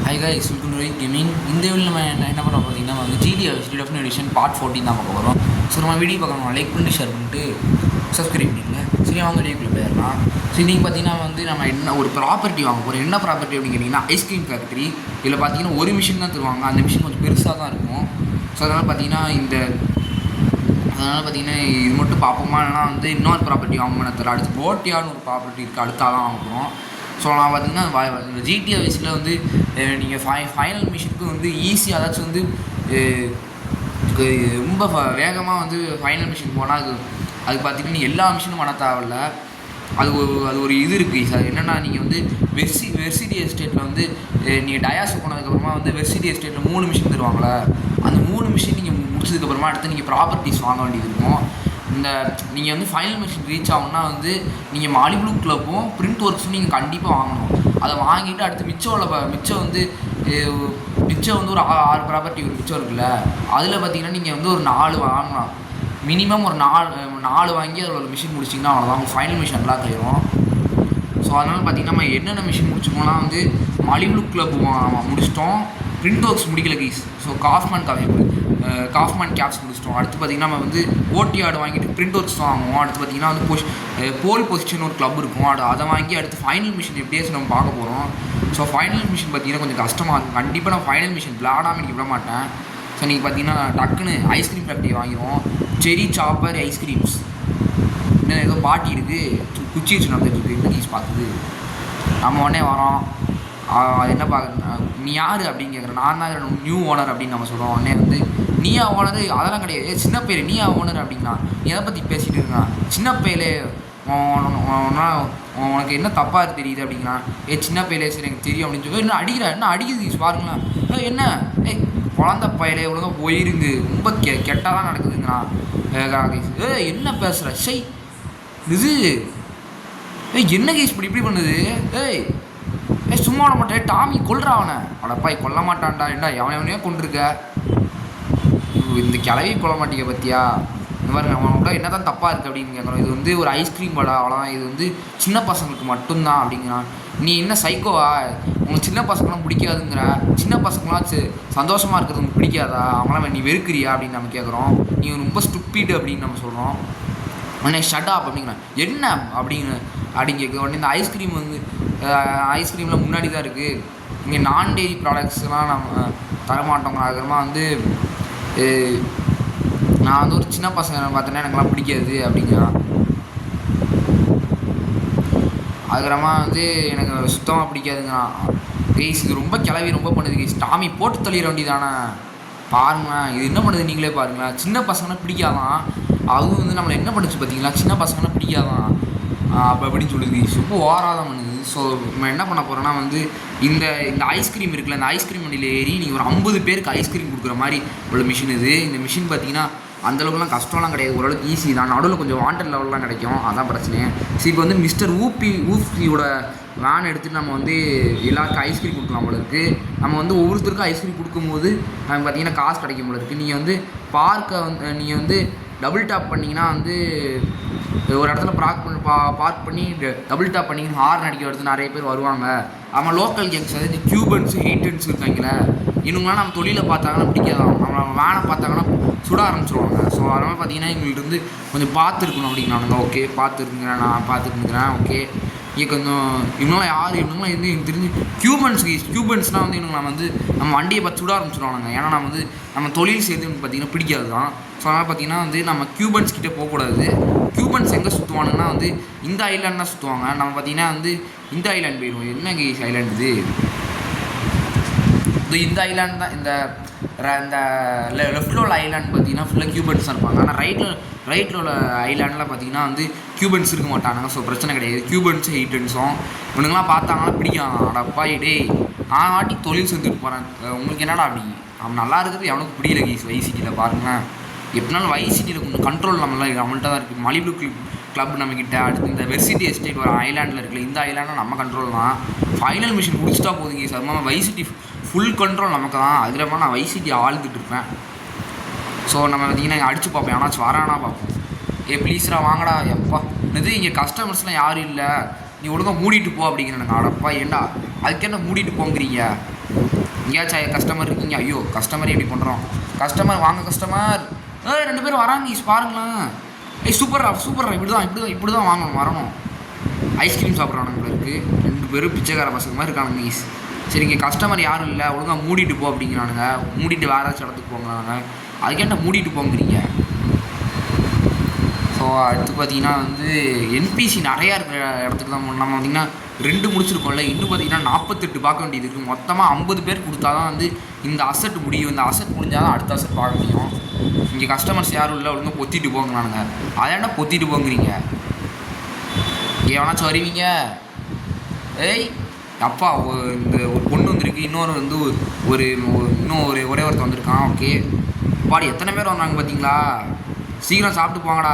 Hi guys, welcome to right gaming. இந்த video நம்ம என்ன பண்ண பார்த்தீங்கன்னா வந்து ஜிடிஏ டெஃபினட் எடிஷன் பார்ட் 14 தான் பார்க்க போகிறோம். ஸோ நம்ம வீடியோ பார்க்கணும், லைக் பண்ணி ஷேர் பண்ணிட்டு சப்ஸ்கிரைப் பண்ணிடுங்க. சரி, அவங்க வீடியோக்குள்ளே போயிடலாம். ஸோ இன்றைக்கி பார்த்தீங்கன்னா வந்து நம்ம என்ன ஒரு ப்ராப்பர்ட்டி வாங்க போகிறோம். என்ன ப்ராப்பர்ட்டி அப்படின்னு கேட்டிங்கன்னா ஐஸ்கிரீம் ஃபேக்ட்ரி. இதில் பார்த்தீங்கன்னா ஒரு மிஷின் தான் தருவாங்க. அந்த மிஷின் கொஞ்சம் பெருசாக தான் இருக்கும். ஸோ அதனால் பார்த்தீங்கன்னா இது மட்டும் பார்ப்போமா, இல்லைனா வந்து இன்னொரு ப்ராப்பர்ட்டி வாங்கணும்னு தர அடுத்து போட்டியான்னு ஒரு ப்ராப்பர்ட்டி இருக்குது, அடுத்தாக தான் வாங்க போகிறோம். ஸோ நான் பார்த்தீங்கன்னா ஜிடிஏ வயசில் வந்து நீங்கள் ஃபைனல் மிஷினுக்கு வந்து ஈஸியாக அதாச்சும் வந்து ரொம்ப வேகமாக வந்து ஃபைனல் மிஷின் போனால் அது பார்த்திங்கன்னா எல்லா மிஷினும் பண்ண தேவையில்ல. அது ஒரு இது இருக்குது சார். என்னென்னா நீங்கள் வந்து வெர்சிட்டி எஸ்டேட்டில் வந்து நீங்கள் டயாஸ் போனதுக்கப்புறமா வந்து வெர்சிட்டி எஸ்டேட்டில் 3 மிஷின் தருவாங்களே, அந்த 3 மிஷின் நீங்கள் முடிச்சதுக்கப்புறமா அடுத்து நீங்கள் ப்ராப்பர்ட்டிஸ் வாங்க வேண்டியது இருக்கும். நீங்கள் வந்து ஃபைனல் மிஷின் ரீச் ஆகணும்னா வந்து நீங்கள் மாலிப்ளூ கிளப்பும் பிரிண்ட் ஒர்க்ஸும் நீங்கள் கண்டிப்பாக வாங்கணும். அதை வாங்கிட்டு அடுத்து மிச்சம் வந்து ஒரு 6 ப்ராப்பர்ட்டி ஒரு மிச்சம் இருக்குல்ல, அதில் பார்த்தீங்கன்னா நீங்கள் வந்து ஒரு 4 வாங்கலாம். மினிமம் ஒரு 4 வாங்கி அதில் ஒரு மிஷின் முடிச்சிங்கன்னா அவ்வளோதான், உங்கள் ஃபைனல் மிஷின் நல்லா ஆகிடும். ஸோ அதனால் பார்த்திங்கன்னா நம்ம என்னென்ன மிஷின் முடிச்சிக்கோன்னா வந்து மாலிப்ளூ கிளப் முடிச்சிட்டோம், பிரிண்ட் ஒர்க்ஸ் முடிக்கல கைஸ். ஸோ காஃப்மேன் கேப்ஸ் முடிச்சிட்டோம். அடுத்து பார்த்திங்கன்னா நம்ம வந்து ஓடிஆர்டு வாங்கிட்டு பிரிண்ட் ஒர்க்ஸ் தான் வாங்குவோம். அடுத்து பார்த்திங்கன்னா வந்து போல் பொசிஷன் ஒரு கிளப் இருக்கும், அதை வாங்கி அடுத்து ஃபைனல் மிஷின் எப்படியாச்சும் நம்ம பார்க்க போகிறோம். ஸோ ஃபைனல் மிஷின் பார்த்திங்கன்னா கொஞ்சம் கஷ்டமாக இருக்கும். கண்டிப்பாக நான் ஃபைனல் மிஷின் விளாடாமல் எனக்கு விட மாட்டேன். ஸோ நீங்கள் பார்த்திங்கன்னா டக்குன்னு ஐஸ்கிரீம் ஃபேக்ட்ரி வாங்கிடுவோம். செரி சாப்பர் ஐஸ்கிரீம்ஸ் இன்னும் ஏதோ பாட்டி இருக்குது, குச்சி வச்சு நடந்துட்டுருக்கு. இந்த கைஸ் பார்க்குது, நம்ம உடனே வரோம். அது என்ன நீ யார் அப்படின்னு கேட்குறேன். நான் தான் நியூ ஓனர் அப்படின்னு நம்ம சொல்கிறோம். உடனே வந்து நீயா ஓனர்? அதெல்லாம் கிடையாது, சின்ன பையன் நீயா ஓனர் அப்படின்னா. நீ எதை பற்றி பேசிகிட்டு இருக்கான்? சின்ன பையலே உனக்கு என்ன தப்பாக தெரியுது அப்படிங்கிறா. சின்ன பையலே சரி எனக்கு தெரியும் அப்படின்னு சொல்லி என்ன அடிக்குது பாருங்களேன். என்ன குழந்த பையலே ஒழுங்காக போயிருங்க, ரொம்ப கெட்டாக தான் நடக்குதுங்கிறான். என்ன பேசுகிற சை இது? என்ன கேஸ் இப்படி பண்ணுது? சும்மா விட மாட்டேன், டாமி கொல்றா அவனை. அடப்பாய் கொல்ல மாட்டான்டா, ஏண்டா எவனையோ கொண்டிருக்க, இந்த கிளவி கொல்ல மாட்டீங்க பற்றியா? இந்த மாதிரி அவனோட என்ன தான் தப்பாக இருக்குது அப்படின்னு கேட்குறோம். இது வந்து ஒரு ஐஸ்கிரீம் கடை, அவ்வளோதான். இது வந்து சின்ன பசங்களுக்கு மட்டும்தான் அப்படிங்கிறான். நீ என்ன சைக்கோவா? உனக்கு சின்ன பசங்களாம் பிடிக்காதுங்கிற, சின்ன பசங்களாம் சந்தோஷமாக இருக்கிறது உங்களுக்கு பிடிக்காதா? அவங்களாம் நீ வெறுக்கிறியா அப்படின்னு நம்ம கேட்குறோம். நீ ரொம்ப ஸ்டூப்பிட் அப்படின்னு நம்ம சொல்கிறோம். உடனே ஷட் அப் அப்படிங்கிறேன். என்ன அப்படின்னு கேட்குது. உடனே இந்த ஐஸ்கிரீமில் முன்னாடி தான் இருக்குது, இங்கே நான் டெய்ரி ப்ராடக்ட்ஸ்லாம் நம்ம தரமாட்டோங்க. அதுக்கப்புறமா வந்து நான் வந்து ஒரு சின்ன பசங்க பார்த்தேன்னா எனக்குலாம் பிடிக்காது அப்படிங்கிறான். அதுக்கப்புறமா வந்து எனக்கு சுத்தமாக பிடிக்காதுங்கிறான். கைஸ் இது ரொம்ப கிளவி ரொம்ப பண்ணுது கைஸ். டாமி போட்டு தள்ளிட வேண்டியதானே. பாருங்களேன் இது என்ன பண்ணுது நீங்களே பாருங்களேன். சின்ன பசங்கன்னா பிடிக்காதான், அதுவும் வந்து நம்மளை என்ன பண்ணுச்சு பார்த்தீங்களா, சின்ன பசங்கன்னா பிடிக்காதான் அப்படின்னு சொல்லுது. ரொம்ப ஓவராக பண்ணுது. ஸோ நம்ம என்ன பண்ண போகிறோன்னா வந்து இந்த ஐஸ்கிரீம் இருக்குல்ல, இந்த ஐஸ்கிரீம் வண்டியில் ஏறி நீங்கள் ஒரு 50 பேருக்கு ஐஸ்கிரீம் கொடுக்குற மாதிரி உள்ள மிஷின் இது. இந்த மிஷின் பார்த்தீங்கன்னா அந்தளவுக்குலாம் கஷ்டம்லாம் கிடையாது, ஓரளவுக்கு ஈஸி தான். நடுவில் கொஞ்சம் வாண்டட் லெவல்லாம் கிடைக்கும், அதான் பிரச்சனை. ஸோ இப்போ வந்து மிஸ்டர் ஊப்பியோட வேன் எடுத்துகிட்டு நம்ம வந்து எல்லாருக்கும் ஐஸ்கிரீம் கொடுக்கலாம் போல இருக்குது. நம்ம வந்து ஒவ்வொருத்தருக்கும் ஐஸ்கிரீம் கொடுக்கும்போது நமக்கு பார்த்திங்கன்னா காசு கிடைக்கும் போல இருக்குது. நீங்கள் வந்து நீங்கள் வந்து டபுள் டாப் பண்ணிங்கன்னா வந்து ஒரு இடத்துல பார்க் பண்ணி டபுள் டாப் பண்ணிங்கன்னா ஹார்ன் அடிக்க எடுத்து நிறைய பேர் வருவாங்க. நம்ம லோக்கல் கேங்ஸ் அதாவது இந்த கியூபன்ஸு ஹெயிட்டன்ஸ் இருக்காங்களே, இவங்களாம் நம்ம தொழிலில் பார்த்தாங்கன்னா பிடிக்காதான், நம்ம வேனை பார்த்தாங்கன்னா சுட ஆரம்பிச்சிடுவாங்க. ஸோ அதனால் பார்த்தீங்கன்னா எங்கள்கிட்ட கொஞ்சம் பார்த்துருக்கணும் அப்படிங்கிறானுங்க. ஓகே பார்த்துருக்குங்கிறேன், நான் பார்த்துருக்குறேன். ஓகே இங்கே கொஞ்சம் இவங்களாம் யார் இவங்களாம் இருந்து எனக்கு தெரிஞ்சு கியூபன்ஸ்னால் வந்து இவங்க நம்ம வண்டியை பார்த்து சுட ஆரம்பிச்சிடுவானுங்க. ஏன்னா நம்ம தொழில் செய்து பார்த்திங்கன்னா பிடிக்காது தான். ஸோ அதனால் பார்த்திங்கன்னா வந்து நம்ம கியூபன்ஸ் கிட்டே போகக்கூடாது. கியூபன்ஸ் எங்கே சுற்றுவானுங்கன்னா வந்து இந்த ஐலாண்ட் தான் சுற்றுவாங்க. நம்ம பார்த்திங்கன்னா வந்து இந்த ஐலாண்ட் போயிடுவோம். என்ன கேஸ் ஐலாண்ட் இது? இந்த ஐலாண்ட் தான். இந்த லெஃப்டில் உள்ள ஐலாண்ட் பார்த்திங்கன்னா ஃபுல்லாக கியூபன்ஸ் தான் இருப்பாங்க. ஆனால் ரைட்டில் உள்ள ஐலாண்டில் பார்த்திங்கன்னா வந்து கியூபன்ஸ் இருக்க மாட்டாங்க. ஸோ பிரச்சனை கிடையாது. கியூபன்ஸும் ஹெயிட்டன்ஸும் இவனுங்களாம் பார்த்தாங்கன்னா பிடிக்கும். அடப்பா டே நான் வாட்டி தொழில் செஞ்சுட்டு போகிறேன், உங்களுக்கு என்னடா அப்படி? அவன் நல்லா இருக்கிறது எவனுக்கு பிடிக்கல கேஸ். வைசிட்டியில் பாருங்கள், எப்படினாலும் வைசிட்டியில் கொஞ்சம் கண்ட்ரோல் நம்மள்கிட்ட தான் இருக்குது. மாலிப்ளூ கிளப் நம்மக்கிட்ட. அடுத்து இந்த வெர்சிட்டி எஸ்டேட் ஒரு ஐலாண்டில் இருக்குல்ல, இந்த ஐலாண்டில் நம்ம கண்ட்ரோல் தான். ஃபைனல் மிஷின் முடிச்சிட்டா போதுங்க சார். நம்ம வைசிட்டி ஃபுல் கண்ட்ரோல் நமக்கு தான். அதில் நான் வைசிட்டி ஆழ்ந்துட்டு இருப்பேன். ஸோ நம்ம பார்த்திங்கன்னா அடித்து பார்ப்போம், ஏன்னாச்சும் வரானா பார்ப்போம். ப்ளீஸ்ரா வாங்கடா. எப்பா இது இங்கே கஸ்டமர்ஸ்லாம் யாரும் இல்லை, நீ ஒழுங்காக மூடிட்டு போ அப்படிங்கிறேன். அடப்பா ஏண்டா அதுக்கு என்ன மூடிட்டு போங்கிறீங்க? எங்கேயாச்சும் கஸ்டமர் இருக்கீங்க, ஐயோ கஸ்டமரே எப்படி பண்ணுறோம், கஸ்டமர் வாங்க கஸ்டமர், 2 பேரும் வராங்க ஈஸ் பாருங்களேன், சூப்பர்ரா சூப்பர்ரா, இப்படி தான் வாங்கணும் வரணும். ஐஸ்கிரீம் சாப்பிட்றானுங்க இருக்குது, 2 பேரும் பிச்சைக்கார பசங்க மாதிரி இருக்கானுங்க ஈஸ். சரி இங்கே கஸ்டமர் யாரும் இல்லை, ஒழுங்காக மூடிட்டு போ அப்படிங்கிறானுங்க, மூடிட்டு வேறு ஏதாச்சும் இடத்துக்கு போங்கிறாங்க, அதுக்கேட்ட மூடிட்டு போங்கிறீங்க. ஸோ அடுத்து பார்த்தீங்கன்னா வந்து என்பிசி நிறையா இருக்கிற இடத்துக்கு தான் நம்ம பார்த்திங்கன்னா 2 முடிச்சிருக்கோம்ல, இன்னும் பார்த்திங்கன்னா 48 பார்க்க வேண்டியது இருக்குது. மொத்தமாக 50 பேர் கொடுத்தா தான் வந்து இந்த அசெட் முடியும், இந்த அசெட் முடிஞ்சால் தான் அடுத்த அசெட் பார்க்க முடியும். இங்கே கஸ்டமர்ஸ் யாரும் இல்லை, ஒழுங்காக பொத்திட்டு போங்களானுங்க, அதாண்டா பொத்திட்டு போங்கிறீங்க. எவனாச்சும் வருவீங்க, ஏய் அப்பா இந்த ஒரு பொண்ணு வந்திருக்கு, இன்னொரு வந்து இன்னும் ஒரே ஒருத்தர் வந்திருக்கான். ஓகே பாடி எத்தனை பேர் வந்தாங்க பார்த்தீங்களா, சீக்கிரம் சாப்பிட்டு போங்கடா.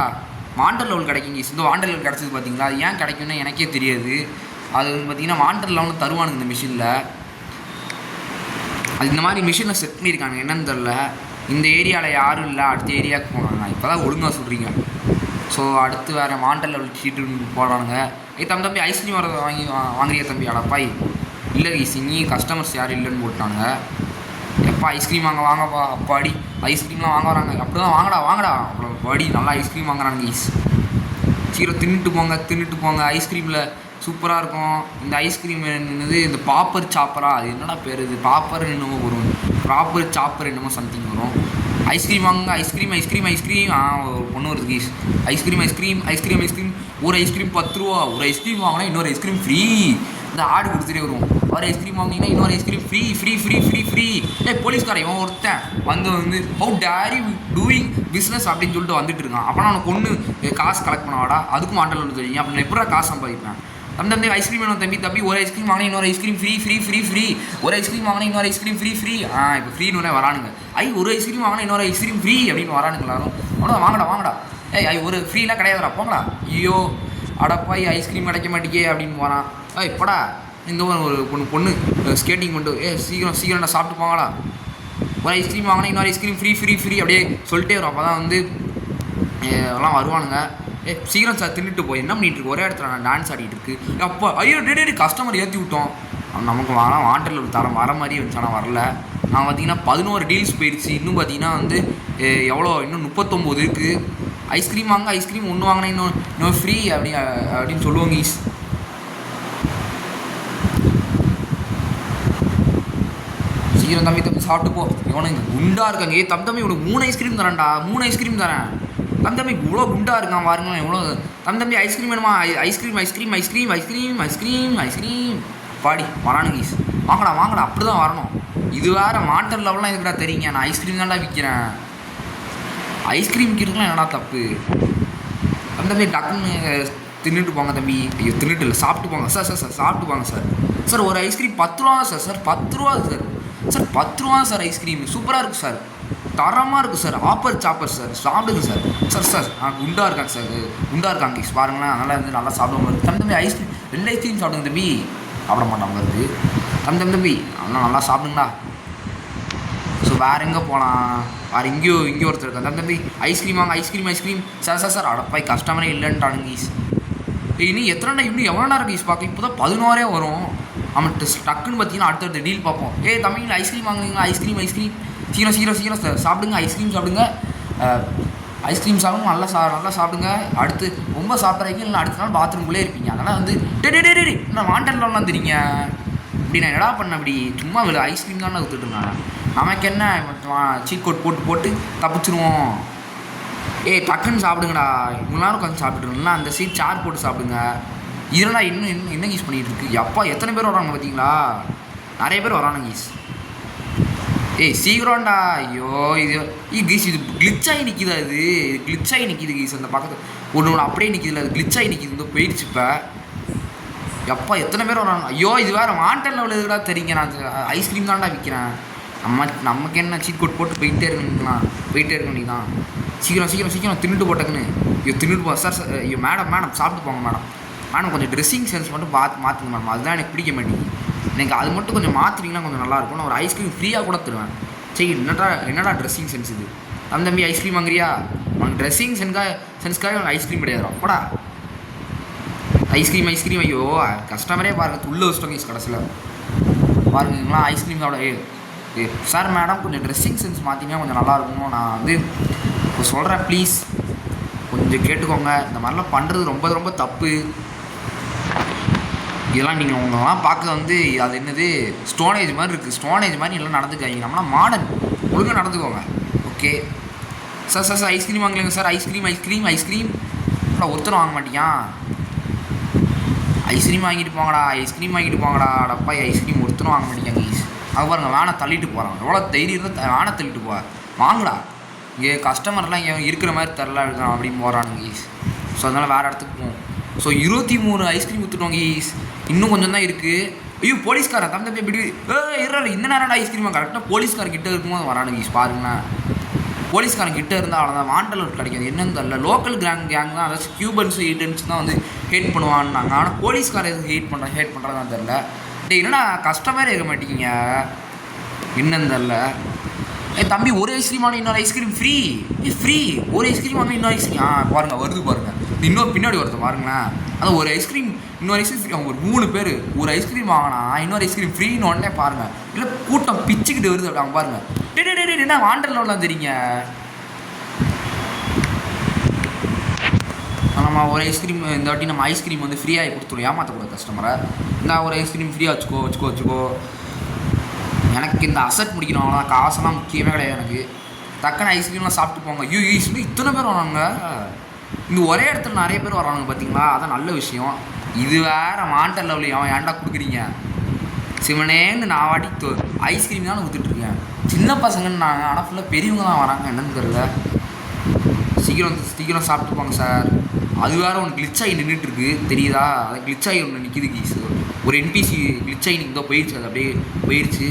வாண்டர் லெவல் கிடைக்குங்க, இந்த வாண்டர் லெவல் கிடச்சது பார்த்தீங்களா, அது ஏன் கிடைக்கும்னு எனக்கே தெரியாது. அது வந்து பார்த்திங்கன்னா வாண்டர் லெவல்னு தருவானுங்க இந்த மிஷினில், அது இந்த மாதிரி மிஷினில் செட் பண்ணியிருக்காங்க என்னன்னு தெரில. இந்த ஏரியாவில் யாரும் இல்லை, அடுத்த ஏரியாவுக்கு போனாங்க, இப்போ தான் ஒழுங்காக சொல்கிறீங்க. ஸோ அடுத்து வேறு வாண்டர் லெவல் ஷீட்டு போடுறானுங்க. தம்பி ஐஸ்கிரீம் வர வாங்குறியா தம்பி, அடப்பாய் இல்லை நீ கஸ்டமர்ஸ் யாரும் இல்லைன்னு போட்டானுங்க. எப்பா ஐஸ்கிரீம் வாங்கப்பா, அப்பாடி ஐஸ்கிரீம்லாம் வாங்க வராங்க, அப்படி தான் வாங்கடா அவ்வளோ பாடி நல்லா ஐஸ்கிரீம் வாங்குறாங்க ஈஸ். சீக்கிரம் தின்னுட்டு போங்க, ஐஸ்கிரீமில் சூப்பராக இருக்கும். இந்த ஐஸ்கிரீம் என்னது, இந்த பாப்பர் சாப்பரா, அது என்னடா பேர், இது பாப்பர் என்னமோ வரும், ப்ராப்பர் சாப்பர் என்னமோ சம்திங் வரும். ஐஸ்கிரீம் வாங்க, ஐஸ்கிரீம் ஒரு பொண்ணு வருது ஈஸ். ஐஸ்கிரீம் ஒரு ஐஸ்கிரீம் 10 ரூபா, ஒரு ஐஸ்கிரீம் வாங்கினா இன்னொரு ஐஸ்கிரீம் ஃப்ரீ. இந்த ஆடு கொடுத்துட்டே வரும், ஒரு ஐஸ்கிரீம் வாங்கினீங்கன்னா இன்னொரு ஐஸ்கிரீம் ஃப்ரீ. போலீஸ்காரன் இவன் ஒருத்தன் வந்து how dare you doing business அப்படின்னு சொல்லிட்டு வந்துட்டு இருக்கான். அப்போனா அவனுக்கு ஒன்று காசு கலெக்ட் பண்ண வாடா, அதுக்கும் மாண்டல் ஒன்று தெரியும், அப்படி நான் எப்படா காசு சம்பாதிப்பேன். தம்பி ஐஸ்கிரீம் வேணும் தம்பி, ஒரு ஐஸ்கிரீம் வாங்கினா இன்னொரு ஐஸ்கிரீம் ஃப்ரீ, ஒரு ஐஸ்கிரீம் வாங்கினா இன்னொரு ஐஸ்கிரீம் ஃப்ரீ. இப்போ ஃப்ரீன்னு வரானுங்க, ஒரு ஐஸ்கிரீம் வாங்கினா இன்னொரு ஐஸ்கிரீம் ஃப்ரீ அப்படின்னு வரானுங்க எல்லாரும். அவ்வளோ வாங்கடா, ஒரு ஃப்ரீலாம் கிடையாதுடா போங்களா. ஐயோ அடப்பாய் ஐஸ்கிரீம் கிடைக்க மாட்டேங்கே அப்படின்னு வரான். இப்போடா இந்த ஒரு பொண்ணு ஸ்கேட்டிங் பண்ணிட்டு சீக்கிரம் சாப்பிட்டு போங்களா, ஒரு ஐஸ்கிரீம் வாங்கினா இன்னொரு ஐஸ்கிரீம் ஃப்ரீ அப்படியே சொல்லிட்டே வரும். அப்போ தான் வந்து எல்லாம் வருவானுங்க. சீக்கிரம் சார் தின்னுட்டு போய் என்ன பண்ணிட்டு இருக்கு, ஒரே இடத்துல நான் டான்ஸ் ஆடிட்டு இருக்கு. அப்போ ஐயோ டேடி கஸ்டமர் ஏற்றி விட்டோம், நமக்கு வாண்டரில் தரம் வர மாதிரி இருந்துச்சு, ஆனால் வரல. நான் பார்த்தீங்கன்னா 11 டீல்ஸ் போயிடுச்சு, இன்னும் பார்த்தீங்கன்னா வந்து எவ்வளோ இன்னும் 39 இருக்குது. ஐஸ்கிரீம் வாங்க, ஐஸ்கிரீம் ஒன்று வாங்கினா இன்னும் ஃப்ரீ அப்படின்னு சொல்லுவாங்க ஈஸ். சீக்கிரம் தம்பி சாப்பிட்டு போ, இவனுங்க குண்டாக இருக்காங்க. தம்பி உனக்கு 3 ஐஸ்கிரீம் தரேன்டா, 3 ஐஸ்கிரீம் தரேன். தம்பி இவ்வளோ குண்டாக இருக்கான் பாருங்களேன், எவ்வளோ. தம்பி ஐஸ்கிரீம் வேணுமா, ஐஸ்கிரீம் பாடி வரானுங்க ஈஸ். வாங்கடா அப்படி தான் வரணும். இது வேறு மாண்டர் லெவலாம் எதுக்குடா தெரியுங்க, நான் ஐஸ்கிரீம் தான்டா விற்கிறேன். ஐஸ்கிரீம் விற்கிறதுலாம் என்னடா தப்பு. தம்பி டக்குன்னு தின்னுட்டு போங்க தம்பி. ஐயோ தின்னுட்டு இல்லை, சாப்பிட்டு போங்க சார். சாப்பிட்டு போங்க சார். ஒரு ஐஸ்கிரீம் 10 ரூபா சார். 10 ரூபா சார் 10 ரூபா சார். ஐஸ்கிரீம் சூப்பராக இருக்குது சார், தரமாக இருக்குது சார், ஆப்பர் சாப்பர் சார், சாப்பிடுங்க சார். குண்டாக இருக்காங்க சார், குண்டாக இருக்காங்க ஈஸ் பாருங்களேன், அதனால் வந்து நல்லா சாப்பிடுவாங்க இருக்குது. தம்பி ஐஸ்கிரீம் 2 ஐஸ்கிரீம் சாப்பிடுங்க தம்பி, சாப்பிட மாட்டாங்க இருக்குது. தம்பி அதெல்லாம் நல்லா சாப்பிடுங்களா. ஸோ வேறு எங்கே போகலாம், வேறு இங்கேயோ ஒருத்தர் இருக்காங்க. தம்பி ஐஸ்கிரீம் வாங்க, ஐஸ்கிரீம் சார் அடப்பாய் கஸ்டமரே இல்லைன்ட்டானுங்க ஈஸ். இன்னும் இன்னும் எவ்வளோ இருக்குது ஈஸ் பார்க்க, இப்போ தான் 11 வரும். அவன்கிட்ட டக்குன்னு பார்த்தீங்கன்னா அடுத்தடுத்த டீல் பார்ப்போம். தம்பி ஐஸ்கிரீம் வாங்குறீங்களா, ஐஸ்கிரீம் சீக்கிரம் சாப்பிடுங்க, ஐஸ்கிரீம் சாப்பிடுங்க, நல்லா சாப்பிடுங்க. அடுத்து ரொம்ப சாப்பிட்றீங்க இல்லை அடுத்த நாள் பாத்ரூம்குள்ளே இருப்பீங்க. அதனால் வந்து டே நான் வாண்டர்லாம் தெரியுங்க இப்படி நான் என்னடா பண்ண, அப்படி சும்மா ஐஸ்கிரீம் தானே ஊற்றுட்டுருங்க, நமக்கு என்ன சீட் கோட் போட்டு தப்பிச்சிருவோம். டக்குன்னு சாப்பிடுங்கடா, இவ்வளோ நேரம் உட்காந்து சாப்பிட்டுருங்களா, அந்த சீட் சேர் போட்டு சாப்பிடுங்க. இதெல்லாம் இன்னும் என்ன யூஸ் பண்ணிகிட்டு இருக்கு. அப்பா எத்தனை பேர் வராங்க பார்த்தீங்களா, நிறைய பேர் வரானுங்க ஈஸ். சீக்கிரம்டா. ஐயோ இது கீஸ், இது கிளிச்சாகி நிற்கிதா, இது கிளிச்சாகி நிற்கிது கீஸ். அந்த பக்கத்தில் ஒன்று அப்படியே நிற்கிதுல, அது கிளிச்சாகி நிற்கிது, இந்த போயிடுச்சு. இப்போ எப்பா எத்தனை பேர் வராங்க. ஐயோ இது வேறு வாண்டர் லெவல் எதுடா தெரியுங்க, நான் ஐஸ்கிரீம் தான்டா விற்கிறேன். நமக்கு என்ன சீட் கோட் போட்டு போயிட்டே இருக்க வேண்டியதான். சீக்கிரம் தின்னுட்டு போட்டக்குன்னு. தின்னுட்டு போ சார். ஐயோ மேடம் சாப்பிட்டு போங்க மேடம் கொஞ்சம் ட்ரெஸ்ஸிங் சென்ஸ் மட்டும் மாற்றுங்க மேடம், அதுதான் எனக்கு பிடிக்க மாட்டேங்குது. எனக்கு அது மட்டும் கொஞ்சம் மாற்றினீங்கன்னா கொஞ்சம் நல்லாயிருக்கும். நான் ஒரு ஐஸ்கிரீம் ஃப்ரீயாக கூட தருவேன். சரி என்னடா ட்ரெஸ்ஸிங் சென்ஸ் இது. தம்பி ஐஸ்கிரீம் வாங்குறியா, உனக்கு ட்ரெஸ்ஸிங் சென்ஸ்க்காக உனக்கு ஐஸ்கிரீம் கிடையாது. அப்படா ஐஸ்கிரீம் ஐயோ கஸ்டமரே பாருங்கள், உள்ளே வச்சிட்டோங்க கடைசியில். பாருங்கங்களா ஐஸ்கிரீம் சாப்பிட சார் மேடம் கொஞ்சம் ட்ரெஸ்ஸிங் சென்ஸ் மாற்றிங்கன்னா கொஞ்சம் நல்லாயிருக்கும். நான் வந்து இப்போ சொல்கிறேன் ப்ளீஸ் கொஞ்சம் கேட்டுக்கோங்க. இந்த மாதிரிலாம் பண்ணுறது ரொம்ப ரொம்ப தப்பு. இதெல்லாம் நீங்கள் உங்களெல்லாம் பார்க்க வந்து அது என்னது ஸ்டோனேஜ் மாதிரி இருக்குது. ஸ்டோனேஜ் மாதிரி எல்லாம் நடந்துக்காதீங்க. நம்மளாம் மாடர்ன் ஒழுங்காக நடந்துக்கோங்க. Okay sir sir sir ice cream வாங்கலைங்க சார். ஐஸ்கிரீம் ஒருத்தரும் வாங்க மாட்டியா? ஐஸ்கிரீம் வாங்கிட்டு போங்கடா. அடப்பா ஐஸ்கிரீம் ஒருத்தரும் வாங்க மாட்டேங்க ஈஸ். அது பாருங்க வேனை தள்ளிட்டு போகிறான். எவ்வளோ தைரியம் இருந்தால் வேனை தள்ளிட்டு போ வாங்கடா. இங்கே கஸ்டமர்லாம் இங்கே இருக்கிற மாதிரி தரல அப்படின்னு போகிறானுங்க ஈஸ். ஸோ அதனால் வேறு இடத்துக்கு போவோம். ஸோ 23 ஐஸ்கிரீம் ஊற்றுட்டோங்க ஈஸ். இன்னும் கொஞ்சம் தான் இருக்குது. ஐயோ போலீஸ்காரன் தம்பி இப்படி இந்த நேரம் ஐஸ்கிரீமாக கரெக்டாக போலீஸ்காரன் கிட்டே இருக்கும்போது வரானுங்க ஈஸ். பாருங்களேன் போலீஸ்காரன் கிட்டே இருந்தால் அவ்வளோதான் வாண்டல் கிடைக்காது. என்னன்னு தெரியல. லோக்கல் கேங் தான் அதாச்சும் கியூபன்ஸு ஈட்டன்ஸ் தான் வந்து ஹேட் பண்ணுவான்னாங்க. ஆனால் போலீஸ்காரன் எதுவும் ஹேட் பண்ணுறதான் தெரில. என்னடா கஸ்டமரே இருக்க மாட்டேங்கிங்க என்னன்னு தெரில. தம்பி ஒரு ஐஸ்கிரீம் வாங்க இன்னொரு ஐஸ்கிரீம் ஃப்ரீ ஒரு ஐஸ்கிரீம் வாங்க இன்னொரு ஐஸ்கிரீம் பாருங்கள் வருது பாருங்கள். இன்னொரு பின்னாடி வருது பாருங்களேன். அதான் ஒரு ஐஸ்கிரீம் இன்னொரு ஐஸ்கிரீம் ஃப்ரீ. அவங்க ஒரு 3 பேர் ஒரு ஐஸ்கிரீம் வாங்கினா இன்னொரு ஐஸ்கிரீம் ஃப்ரீன்னு உடனே பாருங்கள். இல்லை கூட்டம் பிச்சுக்கிட்டு வருது அப்படி அவங்க பாருங்கள். என்ன வாண்டரில் வரலாம் தெரியுங்க. நம்ம ஒரு ஐஸ்கிரீம் இந்த வாட்டி நம்ம ஐஸ்கிரீம் வந்து ஃப்ரீயாக கொடுத்துருவோம். ஏமாற்றக்கூடாது கஸ்டமரை. இந்த ஒரு ஐஸ்கிரீம் ஃப்ரீயாக வச்சுக்கோ. எனக்கு இந்த அசட் முடிக்கணும் அவ்வளோதான். காசெல்லாம் முக்கியமே கிடையாது எனக்கு. டக்குன்னு ஐஸ்கிரீம்லாம் சாப்பிட்டு போங்க. சொல்லி இத்தனை பேர் வராங்க. இந்த ஒரே இடத்துல நிறைய பேர் வரானுங்க பார்த்தீங்களா? அதான் நல்ல விஷயம். இது வேறு மாண்டர் லெவலி அவன் ஏன்டா கொடுக்குறீங்க சிவனேன்னு நான் வாட்டி ஐஸ்கிரீம் தானே ஊற்றிட்டுருக்கேன். சின்ன பசங்கன்னு நாங்கள் ஆனால் ஃபுல்லாக பெரியவங்க தான் வராங்க. என்னன்னு தெரில. சீக்கிரம் சாப்பிட்டு போங்க சார். அது வேறு ஒன்று கிளிச் ஆகி நின்றுட்டுருக்கு தெரியுதா? அது கிளிச் ஆகி ஒன்று நிற்கிது கீஸ். ஒரு என்பிசி கிளிச் ஆகி நிற்க போயிடுச்சு. அது அப்படியே போயிடுச்சு.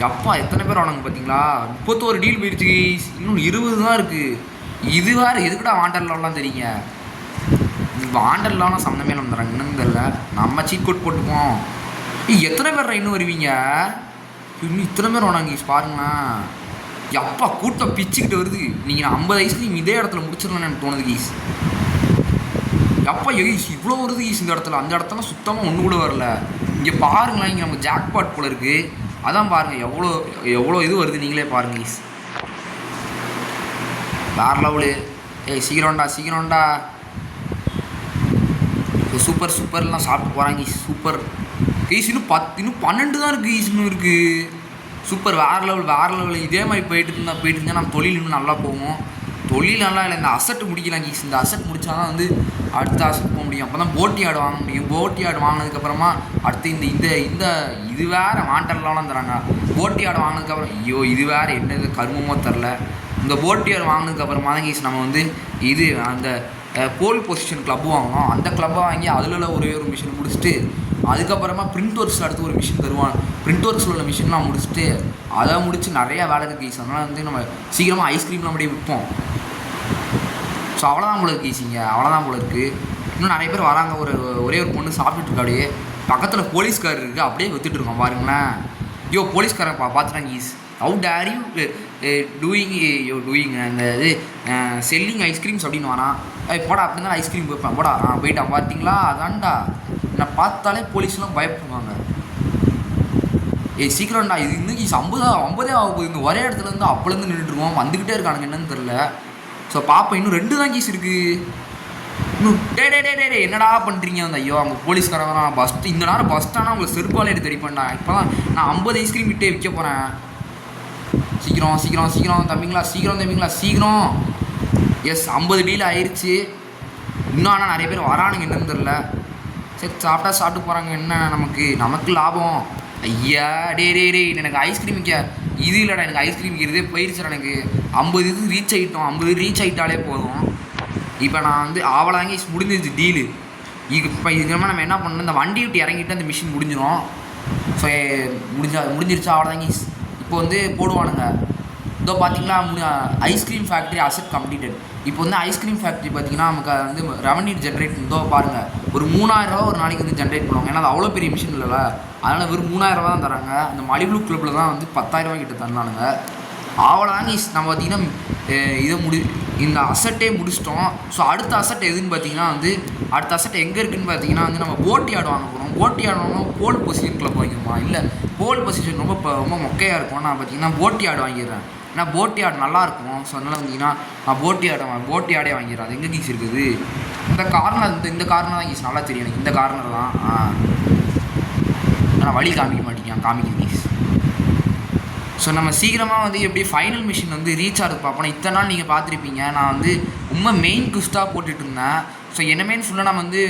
எப்பா எத்தனை பேர் ஆனாங்க பார்த்தீங்களா? 31 டீல் போயிடுச்சு கீஸ். இன்னும் 20 தான் இருக்குது. இது வேறு எதுக்குடா வாண்டர்லாம் தெரியுங்க. வாண்டர்லாம் சம்மந்தமே வந்துடுறாங்க. என்னன்னு தெரில. நம்ம சீட் கோட் போட்டுப்போம். எத்தனை பேர் இன்னும் வருவீங்க? இன்னும் இத்தனை பேர் வேணாங்க கீஸ் பாருங்களேன். எப்பா கூட்டம் பிச்சுக்கிட்டு வருது. நீங்கள் நான் 50 ஐஸ்கிரீம் இதே இடத்துல முடிச்சிடலான்னு எனக்கு தோணுது கீஸ். எப்பா இவ்வளோ வருது கீஸ் இந்த இடத்துல. அந்த இடத்துல சுத்தமாக ஒன்று கூட வரல. இங்கே பாருங்களேன். இங்கே நமக்கு ஜாக்பாட் போல் இருக்குது. அதான் பாருங்கள் எவ்வளோ இது வருது. நீங்களே பாருங்க கீஸ். வேறு லெவலு. சீக்கிரம்டா சூப்பர்லாம் சாப்பிட்டு போகிறாங்க கீஸ். Super keys. இன்னும் 12 தான் இருக்குது கீஸ். இன்னும் இருக்குது. சூப்பர் வேறு லெவல். இதே மாதிரி போயிட்டு இருந்தால் நம்ம தொழில் இன்னும் நல்லா போவோம். தொழில் நல்லா இல்லை. இந்த அசட் முடிக்கலாம் கீஸ். இந்த அசட் முடித்தா தான் வந்து அடுத்த அசட் போக முடியும். அப்போ தான் போட்டி ஆடு வாங்க முடியும். போட்டி ஆடு வாங்கினதுக்கப்புறமா அடுத்து இந்த இது வேறு வாண்டர்லாம் தராங்க. போட்டி ஆடு வாங்கினதுக்கப்புறம் இது வேறு என்னது கருமமோ தெரில. இந்த போட்டி ஆடு வாங்கினதுக்கப்புறமா தான் கீஸ் நம்ம வந்து இது அந்த போல் பொசிஷன் கிளப் வாங்கினோம். அந்த கிளப்பை வாங்கி அதில் ஒரே ஒரு மிஷின் முடிச்சுட்டு அதுக்கப்புறமா பிரிண்ட் ஒர்க்ஸில் அடுத்து ஒரு மிஷின் தருவான். பிரிண்ட் ஒர்க்ஸில் உள்ள மிஷின்லாம் முடிச்சுட்டு அதை முடித்து நிறையா வேலை இருக்குது கீஸ். அதனால் வந்து நம்ம சீக்கிரமாக ஐஸ்கிரீம்லாம் அப்படியே விற்போம். ஸோ அவ்வளோதான் போல இருக்குது ஈஸிங்க. அவ்வளோதான் போல இருக்குது. இன்னும் நிறைய பேர் வராங்க. ஒரே ஒரு பொண்ணு சாப்பிட்டுட்டு இருக்கா. அப்படியே பக்கத்தில் போலீஸ்கார் இருக்குது. அப்படியே விற்றுட்டு இருக்கோம் பாருங்களேன். போலீஸ்காரன் பார்த்துட்டாங்க ஈஸ். ஹவு டேர் யூ டூயிங் அந்த இது செல்லிங் ஐஸ்கிரீம்ஸ் அப்படின்னு வரான். போடா அப்படி தான் ஐஸ்கிரீம் வைப்பேன் போடா. போயிட்டான் பார்த்தீங்களா? அதான்டா நான் பார்த்தாலே போலீஸ்லாம் பயப்படுவாங்க. சீக்கிரம்டா. இது இன்னும் 50 ஆக போகுது. இந்த ஒரே இடத்துல இருந்து அப்போலேருந்து நின்றுட்டுருவோம். வந்துக்கிட்டே இருக்கானுங்க என்னன்னு தெரில. ஸோ பாப்பா இன்னும் 2 தான் கீஸ் இருக்குது. இன்னும் டே என்னடா பண்ணுறீங்க? அந்த அவங்க போலீஸ்காரங்க இந்த நேரம் பஸ் ஸ்டாண்டாக உங்களை செருப்பாலே எடுத்து தெரிப்பேன்டா. இப்போ தான் நான் 50 ஐஸ்கிரீம் விட்டே விற்க போகிறேன். சீக்கிரம் தம்பிங்களா. சீக்கிரம். எஸ் 50 டீல் ஆயிடுச்சு. இன்னும் ஆனால் நிறைய பேர் வரானுங்க என்னன்னு தெரில. சரி சாப்பிட்டு போகிறாங்க. என்ன நமக்கு லாபம். ஐயா டே எனக்கு ஐஸ்கிரீம் விற்க இது இல்லைடா. எனக்கு ஐஸ்கிரீம் விற்கிறதே போயிடுச்சுடா. எனக்கு 50 இது ரீச் ஆகிட்டோம். 50 ரீச் ஆகிட்டாலே போதும். இப்போ நான் வந்து ஆவலாங்க முடிஞ்சிருச்சு டீலு. இப்போ இதுக்கப்புறமா நம்ம என்ன பண்ணணும்? இந்த வண்டி விட்டு இறங்கிட்டு அந்த மிஷின் முடிஞ்சிடும். ஸோ முடிஞ்சிருச்சா அவ்வளோதாங்க. இப்போ வந்து போடுவானுங்க. இதோ பார்த்தீங்களா ஐஸ்கிரீம் ஃபேக்ட்ரி அசெட் கம்ப்ளீட்டட். இப்போ வந்து ஐஸ்கிரீம் ஃபேக்ட்ரி பார்த்தீங்கன்னா நமக்கு வந்து ரெவன்யூ ஜென்ரேட் இதோ பாருங்கள். ஒரு 3000 ரூபா ஒரு நாளைக்கு வந்து ஜென்ரேட் பண்ணுவாங்க. ஏன்னா அது அவ்வளோ பெரிய மிஷின் இல்லைல்ல. அதனால் வெறும் 3000 ரூபா தான் தராங்க. அந்த மலிப்ளூ கிளப்பில் தான் வந்து 10,000 ரூபா கிட்ட தரலானுங்க. அவ்வளோதாங்க நம்ம பார்த்திங்கன்னா இதை இந்த அசட்டே முடிச்சிட்டோம். ஸோ அடுத்த அசட் எதுன்னு பார்த்தீங்கன்னா வந்து அடுத்த அசட் எங்கே இருக்குதுன்னு பார்த்தீங்கன்னா வந்து நம்ம போட்டி ஆடு வாங்க போகிறோம். போட்டி ஆடணும்னா போல் பொசிஷனுக்குள்ளே போய்க்குமா, இல்லை போல் பொசிஷன் ரொம்ப மொக்கையாக இருக்கும். நான் பார்த்தீங்கன்னா போட்டி ஆடு வாங்கிடுறேன். ஏன்னா போட்டி ஆடு நல்லாயிருக்கும். ஸோ அதனால் வந்தீங்கன்னா நான் போட்டி ஆடே வாங்கிடுறேன். அது எங்கே கீஸ் இருக்குது, இந்த கார்னர் தான் கீஸ் நல்லா தெரியும் எனக்கு. இந்த கார்னர் தான். நான் வழி காமிக்குது கீஸ். ஸோ நம்ம சீக்கிரமாக வந்து எப்படி ஃபைனல் மிஷின் வந்து ரீச் ஆகுது பார்ப்போம். இத்தனை நாள் நீங்கள் பார்த்துருப்பீங்க நான் வந்து ரொம்ப மெயின் குஸ்ட்டாக போட்டுட்டு இருந்தேன். ஸோ என்னமேன்னு ஃபுல்லாக நம்ம வந்து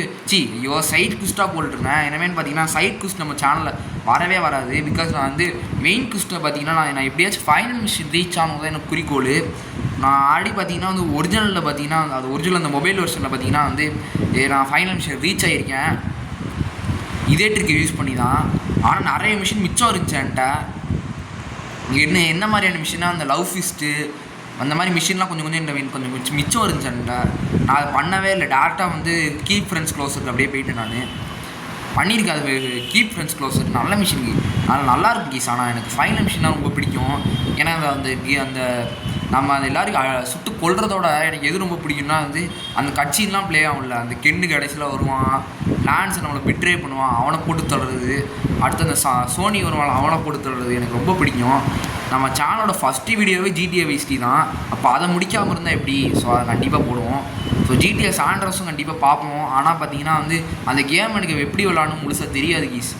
சைட் குஸ்ட்டாக போட்டுருந்தேன். என்னமேன்னு பார்த்தீங்கன்னா சைட் குஸ்ட் நம்ம சேனலில் வரவே வராது. பிகாஸ் நான் வந்து மெயின் குஸ்ட்டை பார்த்தீங்கன்னா நான் எப்படியாச்சும் ஃபைனல் மிஷின் ரீச் ஆகணும் தான் எனக்கு குறிக்கோள். நான் ஆல்ரெடி பார்த்தீங்கன்னா வந்து ஒரிஜினலில் பார்த்தீங்கன்னா அது ஒரிஜினல் அந்த மொபைல் வெர்ஷனில் பார்த்தீங்கன்னா வந்து நான் ஃபைனல் மிஷின் ரீச் ஆகியிருக்கேன் இதே ட்ரிக் யூஸ் பண்ணி தான். ஆனால் நிறைய மிஷின் மிச்சம் இருந்துச்சு என்கிட்ட. என்ன மாதிரியான மிஷினாக அந்த லவ் ஃபிஸ்ட்டு அந்த மாதிரி மிஷின்லாம் கொஞ்சம் மிச்சம் இருந்துச்சுன்ட்ட. நான் அதை பண்ணவே இல்லை. டேரெக்டாக வந்து கீப் ஃப்ரெண்ட்ஸ் க்ளோஸருக்கு அப்படியே போயிட்டு நான் பண்ணியிருக்கேன். அது கீப் ஃப்ரெண்ட்ஸ் க்ளோஸர் நல்ல மிஷின், அதில் நல்லா இருக்கும் கீஸ். ஆனால் எனக்கு ஃபைனல் மிஷின் தான் ரொம்ப பிடிக்கும். ஏன்னா அந்த நம்ம அது எல்லாருக்கும் சுட்டு கொள்றதோட எனக்கு எது ரொம்ப பிடிக்கும்னா வந்து அந்த கட்சின்லாம் ப்ளே ஆகும்ல, அந்த கெண்டு கடைசியில் வருவான், லான்ஸை நம்மளை பிட்ரே பண்ணுவான், அவனை போட்டு தள்ளுறது. அடுத்து அந்த சோனி வருவான், அவனை போட்டு தள்ளுறது எனக்கு ரொம்ப பிடிக்கும். நம்ம சேனலோட ஃபஸ்ட்டு வீடியோவே GTA VST தான். அப்போ அதை முடிக்காமல் இருந்தால் எப்படி? ஸோ அதை கண்டிப்பாக போடுவோம். ஸோ GTA சாண்ட்ரஸும் கண்டிப்பாக பார்ப்போம். ஆனால் பார்த்தீங்கன்னா வந்து அந்த கேம் எனக்கு எப்படி விளாடணும் முழுசாக தெரியாது கீஸ்.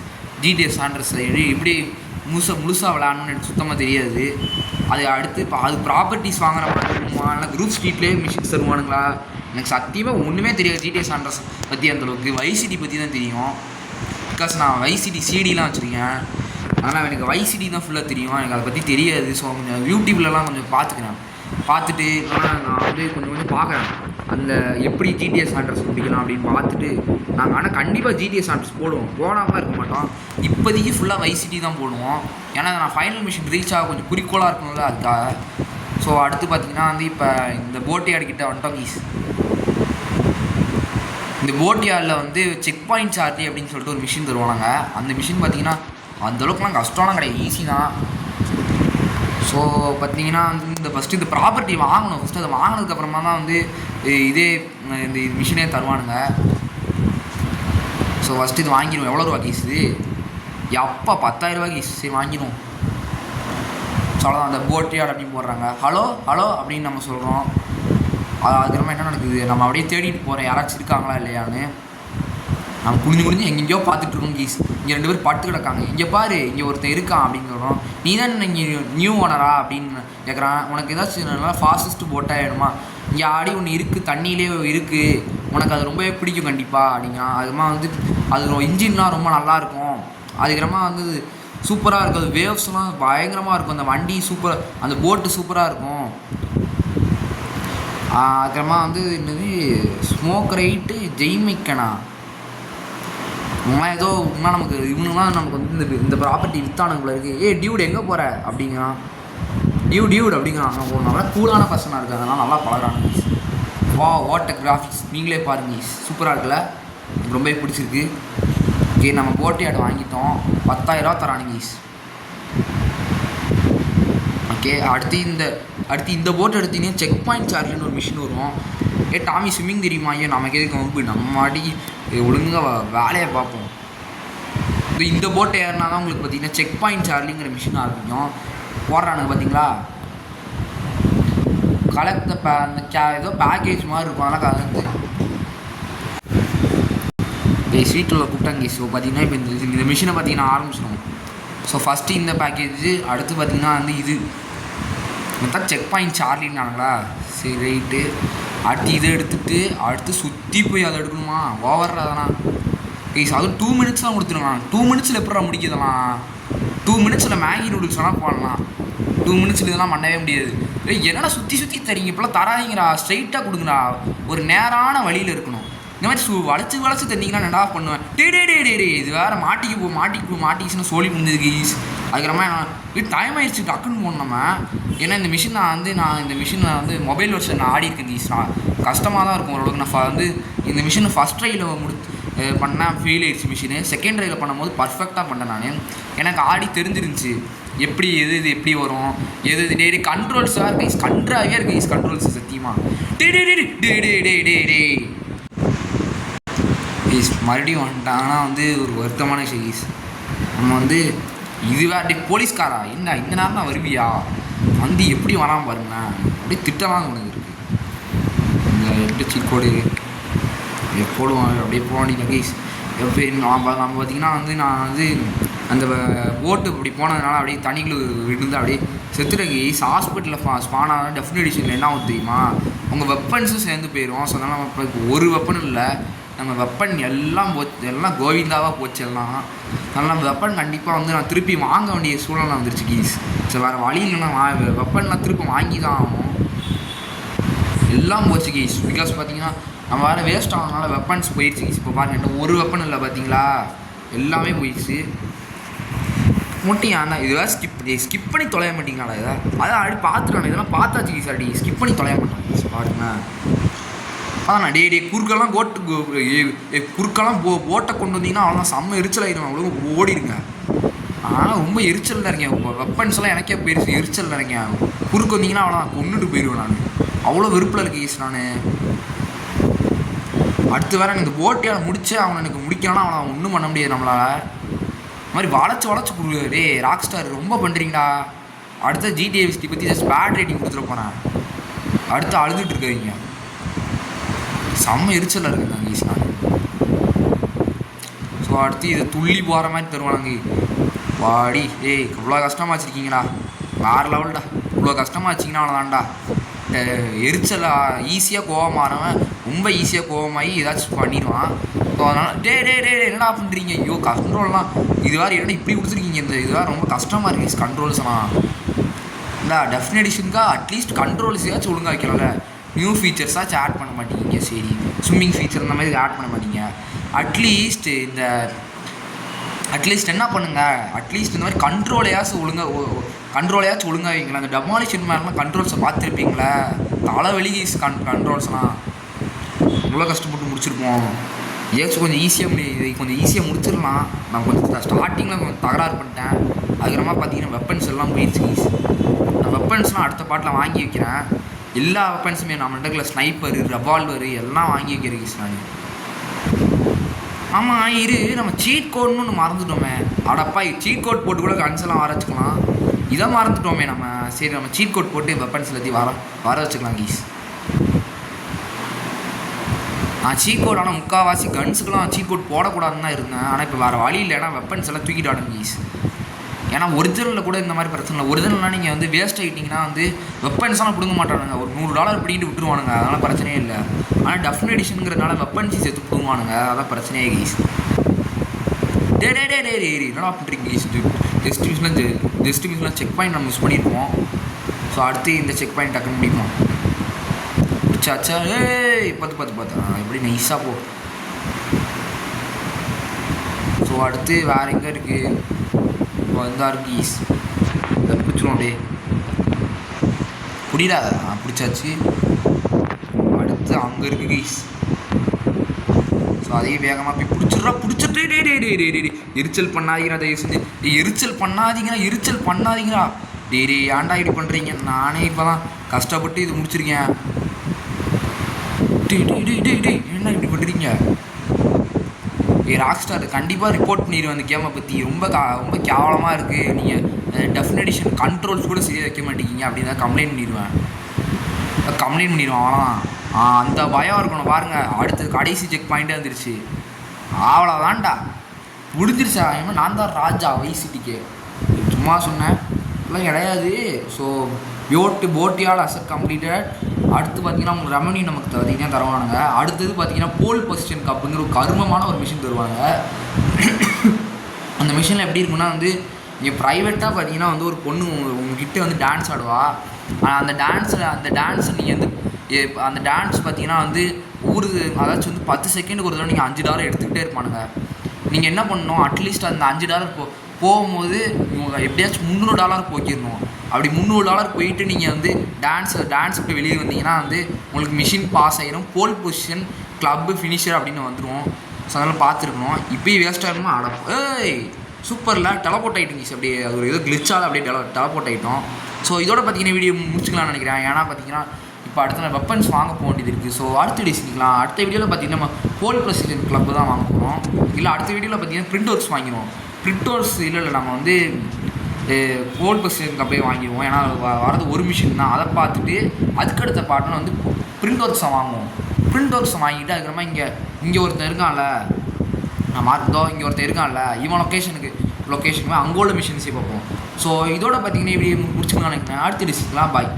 GTA சாண்ட்ரஸ் எப்படி முழுசாக விளாடணும்னு எனக்கு சுத்தமாக தெரியாது. அது அடுத்து இப்போ அது ப்ராப்பர்ட்டிஸ் வாங்குற மாதிரி இருக்குமா, இல்லை குரூப் ஸ்ட்ரீட்லேயே மிஷின்ஸ் தருவானுங்களா, எனக்கு சத்தியமாக ஒன்றுமே தெரியாது. GTA சாண்ட்ரஸ் பற்றி அந்தளவுக்கு வைசிடி பற்றி தான் தெரியும். பிகாஸ் நான் வைசிடி சிடிலாம் வச்சுருக்கேன். ஆனால் எனக்கு வைசிடி தான் ஃபுல்லாக தெரியும். எனக்கு அதை பற்றி தெரியாது. ஸோ கொஞ்சம் யூடியூப்லலாம் கொஞ்சம் பார்த்துட்டு நான் வந்து கொஞ்சம் பார்க்குறேன் அந்த எப்படி GTA சாண்ட்ரஸ் முடிக்கலாம் அப்படின்னு பார்த்துட்டு நாங்கள். ஆனால் கண்டிப்பாக GTA சாண்ட்ரஸ் போடாமல் இருக்க மாட்டோம். இப்போதைக்கு ஃபுல்லாக வைசிடி தான் போடுவோம். ஏன்னா நான் ஃபைனல் மிஷின் ரீச் ஆக கொஞ்சம் குறிக்கோளாக இருக்கணும்ல, அதுக்காக. ஸோ அடுத்து பார்த்திங்கன்னா வந்து இப்போ இந்த போட்டி ஆடிக்கிட்ட வந்துட்டோம் கீஸ். இந்த போட்டி ஆடில் வந்து செக் பாயிண்ட் சார்ஜ் அப்படின்னு சொல்லிட்டு ஒரு மிஷின் தருவாங்க. அந்த மிஷின் பார்த்திங்கன்னா அந்தளவுக்குலாம் கஷ்டம்லாம் கிடையாது, ஈஸி தான். ஸோ பார்த்தீங்கன்னா வந்து ஃபஸ்ட்டு இந்த ப்ராப்பர்ட்டி வாங்கணும். ஃபஸ்ட்டு அதை வாங்கினதுக்கப்புறமா தான் வந்து இந்த மிஷினே தருவானுங்க. ஸோ ஃபஸ்ட்டு இது வாங்கிடுவோம். எவ்வளோ ரூபா கீஸ் இது? எப்போ 10,000 கீஸ். சரி வாங்கிடுவோம். ஸோ அவ்வளோதான். அந்த போட்டியாட் அப்படின்னு போடுறாங்க. ஹலோ அப்படின்னு நம்ம சொல்கிறோம். அதுக்கப்புறமா என்ன நடக்குது, நம்ம அப்படியே தேடிட்டு போகிறோம் யாராச்சும் இருக்காங்களா இல்லையான்னு. நம்ம குனிஞ்சு எங்கெங்கேயோ பார்த்துட்ருக்கோம் கீஸ். இங்கே 2 பேர் படுத்து கிடக்காங்க. இங்கே பாரு, இங்கே ஒருத்தர் இருக்கான் அப்படின்னு சொல்கிறோம். நீ தான் இங்கே நியூ ஓனரா அப்படின்னு கேட்குறான். உனக்கு ஏதாச்சும் நல்லா ஃபாஸ்டஸ்ட்டு போட்டால் வேணுமா? இங்கே ஆடி ஒன்று இருக்குது, தண்ணியிலே இருக்குது, உனக்கு அது ரொம்பவே பிடிக்கும் கண்டிப்பாக அப்படிங்கிறான். அதுமா வந்து அது இன்ஜின்லாம் ரொம்ப நல்லாயிருக்கும். அதுக்கப்புறமா வந்து சூப்பராக இருக்கும். அது வேவ்ஸ்லாம் பயங்கரமாக இருக்கும். அந்த வண்டி சூப்பர், அந்த போட்டு சூப்பராக இருக்கும். அதுக்கப்புறமா வந்து என்னது ஸ்மோக் ரைட்டு ஜெய்மிக்கனா இவங்களாம் ஏதோ இன்னும் இவனுங்களாம் நமக்கு வந்து இந்த ப்ராப்பர்ட்டி விற்றானுங்கள இருக்குது. டியூட் எங்கே போகிற அப்படிங்கிறான். டியூட் அப்படிங்கிறான். ஒரு நல்லா கூலான பர்சனாக இருக்குது, அதனால் நல்லா பழகிறாங்க. வாட்டர் கிராஃபிக்ஸ் நீங்களே பாருங்க, சூப்பராக இருக்குல்ல, எனக்கு ரொம்பவே பிடிச்சிருக்கு. ஓகே, நம்ம போட்டி ஆட்டை வாங்கிட்டோம். 10,000 தரானுங்க ஈஸ். ஓகே, அடுத்து இந்த போட் எடுத்தீங்கன்னா செக் பாயிண்ட் சார்ஜ்னு ஒரு மிஷின் வரும். டாமி ஸ்விம்மிங் தெரியுமா? நமக்கு எதுக்கு வம்பு, நம்ம அடி ஒழுங்காக வேலையை பார்ப்போம். இந்த போட்டை ஏறினா தான் உங்களுக்கு பார்த்தீங்கன்னா செக் பாயிண்ட் சார்லிங்கிற மிஷின் ஆரம்பிக்கும். போடுறானுங்க பார்த்தீங்களா, கலெக்ட் அந்த ஏதோ பேக்கேஜ் மாதிரி இருக்கும், அதெல்லாம் கலந்து ஸ்வீட்டில் கூப்பிட்டாங்க. ஸோ பார்த்தீங்கன்னா இப்போ இந்த மிஷினை பார்த்தீங்கன்னா ஆரம்பிச்சிடும். ஸோ ஃபஸ்ட்டு இந்த பேக்கேஜ், அடுத்து பார்த்தீங்கன்னா வந்து இது தான் செக் பாயிண்ட் சார்லின்னாங்களா. சரி ரைட்டு. அடுத்து இதை எடுத்துகிட்டு அடுத்து சுற்றி போய் அதை எடுக்கணுமா? ஓவர்றா அதெல்லாம் கைஸ். அதுவும் 2 minutes தான் கொடுத்துருவான். 2 minutes எப்படா முடிக்கிறதெல்லாம்? 2 minutes மேகி நூடுல்ஸ் வேணால் போடலாம். 2 minutes இதெல்லாம் பண்ணவே முடியாது. என்னடா சுற்றி தரீங்க, இப்போலாம் தராதிங்கடா, ஸ்ட்ரைட்டாக கொடுங்கடா. ஒரு நேரான வழியில் இருக்கணும். இந்த மாதிரி வளைச்சி தந்தீங்கன்னா என்னடா பண்ணுவேன். டே இது வேறு மாட்டிக்கிச்சுன்னு சொல்லி முடிஞ்சது கைஸ். அதுக்கப்புறமா டைம் ஆகிடுச்சு, டக்குன்னு போகணும் நம்ம. ஏன்னா இந்த மிஷின் நான் இந்த மிஷினை வந்து மொபைல் வெர்ஷன் நான் ஆடி இருக்கேன் கைஸ். நான் கஷ்டமாக தான் இருக்கும் ஓரளவுக்கு. நான் வந்து இந்த மிஷினை ஃபஸ்ட் ட்ரையில் பண்ணேன், ஃபெயில் ஆயிடுச்சு மிஷினு. செகண்ட் ட்ரையில் பண்ணும்போது பர்ஃபெக்டாக பண்ணேன் நான். எனக்கு ஆடி தெரிஞ்சிருந்துச்சு. எப்படி இது எப்படி வரும் எது டே கண்ட்ரோல்ஸாக இருக்கு கைஸ், கன்றாவே இருக்கு கைஸ் கண்ட்ரோல்ஸ் சத்தியமாக. டே டே டே டே டே டே டே டே கைஸ் மறுபடியும் வந்துட்டான். ஆனால் வந்து ஒரு வருத்தமான விஷயம் கைஸ், நம்ம வந்து இதுவே டே போலீஸ்காரா என்ன இந்த நேரம் தான் வருவியா வந்து எப்படி வராமல் பாருங்களேன், அப்படியே திட்டலாம் உனக்கு இருக்குது இந்த எட்டு கோடு போடுவாங்க அப்படியே போக வேண்டியது கைஸ். எப்போ நம்ம பார்த்திங்கன்னா வந்து நான் வந்து அந்த போட்டு இப்படி போனதுனால அப்படியே தண்ணிக்குள்ள விழுந்து அப்படியே செத்துட்டேன் கைஸ். ஹாஸ்பிட்டலில் ஸ்பானாக டெஃபினட் எடிஷனில் என்ன ஆகும் தெரியுமா, உங்கள் வெப்பன்ஸும் சேர்ந்து போயிடும். ஸோ அதனால் நம்ம இப்போ ஒரு வெப்பன் இல்லை, நம்ம வெப்பன் எல்லாம் எல்லாம் கோவிந்தாவாக போச்சு எல்லாம். அதனால் நம்ம வெப்பன் கண்டிப்பாக வந்து நான் திருப்பி வாங்க வேண்டிய சூழ்நிலை வந்துருச்சு கீஸ். ஸோ வேறு வழி இல்லைன்னா வெப்பன்லாம் திருப்பி வாங்கி தான் ஆகும், எல்லாம் போச்சு கீஸ். பிகாஸ் பார்த்தீங்கன்னா நம்ம வேறு வேஸ்ட் ஆனதுனால வெப்பன்ஸ் போயிடுச்சு கீஸ். இப்போ பாருங்கள் ஒரு வெப்பன் இல்லை பார்த்தீங்களா, எல்லாமே போயிடுச்சு. முட்டியாண்ணா இது வேறு ஸ்கிப் பண்ணி தொலைய மாட்டிங்களாடா இதை, அதான் அப்படி பார்த்துட்டானே இதெல்லாம் பார்த்தாச்சு கீஸ். அப்படி ஸ்கிப் பண்ணி தொலைய மாட்டாங்க பாருங்க. அதான் டே குறுக்கெல்லாம் குறுக்கெல்லாம் ஓட்டை கொண்டு வந்தீங்கன்னா அவ்வளோதான் செம்ம எரிச்சல் ஆகிடும், அவ்வளோ ஓடிடுங்க. ஆனால் ரொம்ப எரிச்சல் தான் இருக்கேன், வெப்பன்ஸ் எல்லாம் எனக்கே போயிருச்சு எரிச்சல் தான் இருக்கேன். குறுக்கு வந்தீங்கன்னா அவ்வளோதான் கொண்டுட்டு போயிடுவேன் நான், அவ்வளோ வெறுப்பில் இருக்கு கீஸ். நான் அடுத்து வேறு எனக்கு இந்த போட்டியால் முடிச்சு அவனை எனக்கு முடிக்கணும்னா அவனை ஒன்றும் பண்ண முடியாது நம்மளால். இந்த மாதிரி வளைச்சி கொடுக்குது டே ராக் ஸ்டார் ரொம்ப பண்ணுறீங்கடா. அடுத்த GTA விஸ்டி பற்றி ஜஸ்ட் பேட் ரேட்டிங் கொடுத்துட போகிறேன், அடுத்து அழுதுட்டு இருக்கிறீங்க, செம்ம எரிச்சலாக இருக்குங்க கீஸ் நான். ஸோ அடுத்து இதை துள்ளி போகிற மாதிரி தருவானாங்க வாடி. ஏய் இவ்வளோ கஷ்டமாக வச்சுருக்கீங்களா, வேறு லெவல்டா, இவ்வளோ கஷ்டமாக வச்சிங்கன்னா அவ்வளோதான்டா. எரிச்சலாக ஈஸியாக கோவமாறவன் ரொம்ப ஈஸியாக கோவமாகி ஏதாச்சும் பண்ணிடுவான். ஸோ அதனால் டே என்னடா பண்ணுறீங்க, ஐயோ கண்ட்ரோல்லாம் இது வேறு என்ன இப்படி கொடுத்துருக்கீங்க, இந்த இது வேறு ரொம்ப கஷ்டமாக இருக்குது கண்ட்ரோல்ஸ்லாம். இல்லை டெஃபினட் எடிஷனுக்காக அட்லீஸ்ட் கண்ட்ரோல்ஸையாச்சும் ஒழுங்காக வைக்கலாம்ல, நியூ ஃபீச்சர்ஸாச்சும் ஆட் பண்ண மாட்டீங்க. சரி ஸ்விம்மிங் ஃபீச்சர் இந்த மாதிரி ஆட் பண்ண மாட்டீங்க. அட்லீஸ்ட் என்ன பண்ணுங்கள், அட்லீஸ்ட் இந்த மாதிரி கண்ட்ரோலையாச்சும் ஒழுங்காக வைங்களா. அந்த டெமாலிஷன் மேலாம் கண்ட்ரோல்ஸை பார்த்துருப்பீங்களே, தலைவலி கண்ட்ரோல்ஸ்லாம் இவ்வளோ கஷ்டப்பட்டு முடிச்சிருப்போம். ஏதாச்சும் கொஞ்சம் ஈஸியாக முடிச்சிடலாம். நான் கொஞ்சம் ஸ்டார்டிங்கில் கொஞ்சம் தகராறு பண்ணிட்டேன், அதுக்கப்புறமா பார்த்தீங்கன்னா வெப்பன்ஸ் எல்லாம் போயிடுச்சு ஈஸ். நான் வெப்பன்ஸ்லாம் அடுத்த பாட்டில் வாங்கி வைக்கிறேன், எல்லா வெப்பன்ஸுமே நம்மகிட்ட ஸ்னைப்பரு ரெவால்வரு எல்லாம் வாங்கி வைக்கிறேன் ஈஸ் நான். ஆமாம் நம்ம சீட் கோட்னு ஒன்று மறந்துட்டோமே, அடப்பா சீட் கோட் போட்டு கூட கன்ஸ்லாம் வர வச்சுக்கலாம், இதை மறந்துட்டோமே நம்ம. சரி நம்ம சீட் கோட் போட்டு வெப்பன்ஸ் எல்லாத்தையும் வர வச்சுக்கலாம் கீஸ். நான் சீட் கோட் ஆனால் முக்கால்வாசி கன்ஸுக்கெலாம் சீட் கோட் போடக்கூடாதுன்னு தான் இருந்தேன். ஆனால் இப்போ வேறு வழி இல்லை, ஏன்னா வெப்பன்ஸ் எல்லாம் தூக்கிட்டு ஆடும் கீஸ். ஏன்னா ஒரிஜினலில் கூட இந்த மாதிரி பிரச்சனை இல்லை. ஒரிஜினல்னால் நீங்கள் வந்து வேஸ்ட் ஆகிட்டிங்கன்னா வந்து வெப்பன்ஸ்லாம் பிடுங்க மாட்டானுங்க, ஒரு $100 பிடிக்கிட்டு விட்டுருவானுங்க, அதெல்லாம் பிரச்சனையே இல்லை. ஆனால் டெஃபினட் எடிஷனுங்கிறதுனால வெப்பன்ஸ் சேர்த்து பிடுங்குவானுங்க, அதான் பிரச்சனையே கீஸ். டே என்னடா பண்ணுறீங்க கீஸ், ஜஸ்ட் மிஸ்லாம் செக் பாயிண்ட் நம்ம மிஸ் பண்ணியிருப்போம். ஸோ அடுத்து இந்த செக் பாயிண்ட் டக்குன்னு முடிப்போம். பிடிச்சாச்சா பார்த்து எப்படி நைஸாக போ. ஸோ அடுத்து வேறு எங்கே இருக்குது, இப்போ வந்தார் கீஸ், இதை பிடிச்சிரும் அப்படியே புரியாத பிடிச்சாச்சு. அடுத்து அங்கே இருக்குது கீஸ். ஸோ அதையும் வேகமாக போய் பிடிச்சிட்டு எரிச்சல் பண்ணாதீங்கடா, தயவு செஞ்சு எரிச்சல் பண்ணாதீங்கடா. டே ஏன்டா இப்படி பண்ணுறீங்க, நானே இப்போ தான் கஷ்டப்பட்டு இது முடிச்சிருக்கேன். என்ன இப்படி பண்ணுறீங்க. ராக் ஸ்டார் கண்டிப்பாக ரிப்போர்ட் பண்ணிடுவேன் அந்த கேமை பற்றி, ரொம்ப கேவலமாக இருக்குது, நீங்கள் டெஃபினட் எடிஷன் கண்ட்ரோல்ஸ் கூட சரியாக வைக்க மாட்டேங்கிங்க அப்படின்னு தான் கம்ப்ளைண்ட் பண்ணிடுவேன் அவ்வளோதான். அந்த பயம் இருக்கணும் பாருங்கள். அடுத்து கடைசி செக் பாயிண்ட்டே வந்துருச்சு, அவ்வளோதான்டா முடிஞ்சிருச்சா. இனிமேல் நான் தான் ராஜா வைசிட்டிக்கு, சும்மா சொன்னேன் எல்லாம் கிடையாது. ஸோ போட்டியால் அசட் கம்ப்ளீட்டட். அடுத்து பார்த்தீங்கன்னா உங்களுக்கு ரெவன்யூ நமக்கு பார்த்தீங்கன்னா தருவானுங்க. அடுத்தது பார்த்தீங்கன்னா போல் பொசிஷன் கப்புங்கிற ஒரு கருமமான ஒரு மிஷின் தருவாங்க. அந்த மிஷினில் எப்படி இருக்குன்னா வந்து நீங்கள் ப்ரைவேட்டாக பார்த்தீங்கன்னா வந்து ஒரு பொண்ணு உங்ககிட்ட வந்து டான்ஸ் ஆடுவா. அந்த டான்ஸை நீங்கள் வந்து அந்த டான்ஸ் பார்த்தீங்கன்னா வந்து அதாச்சும் வந்து 10 செகண்டுக்கு ஒரு தடவை நீங்கள் $5 எடுத்துக்கிட்டே இருப்பானுங்க. நீங்கள் என்ன பண்ணணும், அட்லீஸ்ட் அந்த $5 போகும்போது எப்படியாச்சும் $300 போக்கிடணும். அப்படி $300 போயிட்டு நீங்கள் வந்து டான்ஸ் போய் வெளியே வந்தீங்கன்னா வந்து உங்களுக்கு மிஷின் பாஸ் ஆகிடும், போல் பொசிஷன் கிளப்பு ஃபினிஷர் அப்படின்னு வந்துடும். ஸோ அதெல்லாம் பார்த்துருக்கணும். இப்போயும் வேஸ்ட்டாக இருக்குமா சூப்பரில் டெலபோர்ட் ஆகிட்டுங்க அப்படியே அது ஒரு ஏதோ கிளிச்சால் அப்படியே டெலபோர்ட் ஆகிட்டோம். ஸோ இதோட பார்த்தீங்கன்னா வீடியோ முடிச்சுக்கலாம்னு நினைக்கிறேன். ஏன்னா பார்த்தீங்கன்னா இப்போ அடுத்த வெப்பன்ஸ் வாங்க போக வேண்டியது இருக்குது. ஸோ அடுத்த வீடியோ செஞ்சுக்கலாம். அடுத்த வீடியோவில் பார்த்தீங்கன்னா நம்ம போல் ப்ரெசிடென்ட் கிளப் தான் வாங்க போகிறோம். இல்லை அடுத்த வீடியோவில் பார்த்தீங்கன்னா பிரிண்ட் ஒர்க்ஸ் வாங்கிடுவோம். பிரிண்ட் ஒர்க்ஸ் இல்லை நம்ம வந்து போல் ப்ரெசிடென்ட் கிளப்பே வாங்கிடுவோம். ஏன்னா வரது ஒரு மிஷின் தான். அதை பார்த்துட்டு அதுக்கடுத்த பாட்டில் வந்து பிரிண்ட் ஒர்க்ஸை வாங்குவோம். பிரிண்ட் ஒர்க்ஸை வாங்கிட்டு அதுக்கப்புறமா இங்கே ஒருத்தர் இருக்கான்ல, நான் மாற்றதோ இங்கே ஒருத்தர் இருக்கான்ல, இவன் லொக்கேஷனுக்கு அங்கே உள்ள மிஷின்ஸே பார்ப்போம். ஸோ இதோட பார்த்தீங்கன்னா இப்படி முடிச்சுக்கலாம் நினைக்கிறேன். அடுத்த டிஸ்க்கலாம் பாய்.